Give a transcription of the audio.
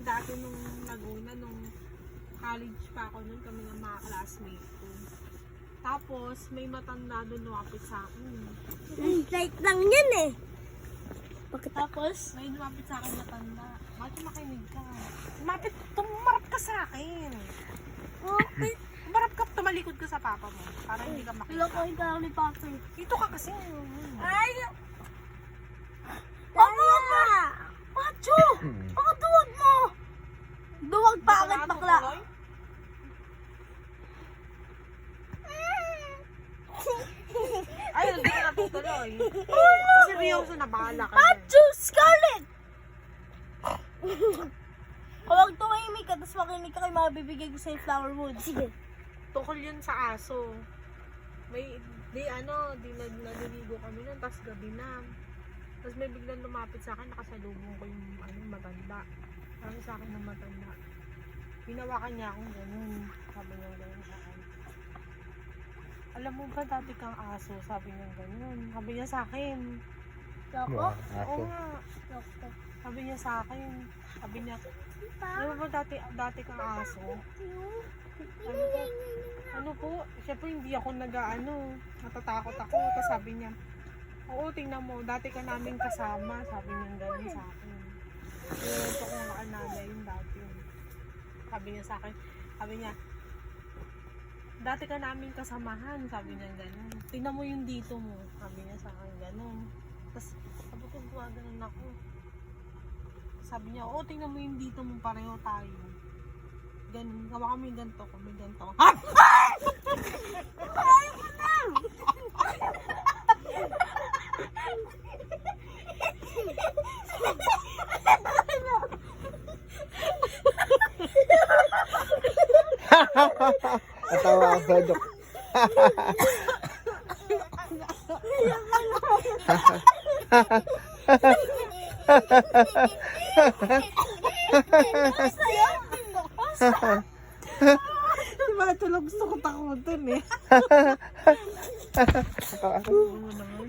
dati nung Laguna, nung college pa ako nun, kami ng mga classmate ko. Tapos, may matanda doon lumapit sa akin. Light lang yan eh. Tapos, may lumapit sa akin matanda. Bakit makinig ka? Tumarap ka sa akin. Okay. Tumarap ka, tumalikod ka sa papa mo. Para hindi ka makita. Loko ikaw ni Papa. Dito ka kasi. Ay! Papa! Pacho! Baka duwag mo! Duwag pa agad bakla. Ay, hindi ka natutuloy. Seryoso na, bahala ka dyan. Pacho! Scarlett! Huwag tumahimik ka, tapos makinig ka kay mabibigay ko sa'yo flower wood. Sige. Tungkol yun sa aso. Naliligo kami nun, tapos gabi na. Tapos may biglang lumapit sa akin, nakasalubong ko yung matanda. Sabi sa akin ng matanda. Hinawakan niya akong ganun. Sabi niya ganun sa akin. Alam mo ba dati kang aso? Sabi niya ganun. Sabi niya sa akin. Loko? Oo nga. Loko. Sabi niya sa akin. Sabi niya, alam mo ba dati kang aso? Sabi ko, ano po? Siyempre hindi ako natatakot ako. Tapos sabi niya, oo, tingnan mo, dati ka namin kasama. Sabi niya gano'n sa akin. Ito ko nga nanay yun dati. Sabi niya sa akin, sabi niya, dati ka namin kasamahan. Sabi niya gano'n. Tingnan mo yung dito mo. Sabi niya sa akin gano'n. Tapos sabi ko, gano'n ako. Sabi niya, oo, tingnan mo yung dito mo, pareho tayo. Ganun, gawa kami ganito ko, may ganito ko. Ah! Ayaw ko na! Natawa ako sa joke. Diba ito lang gusto ko takutin eh. Natawa ako. Oo naman.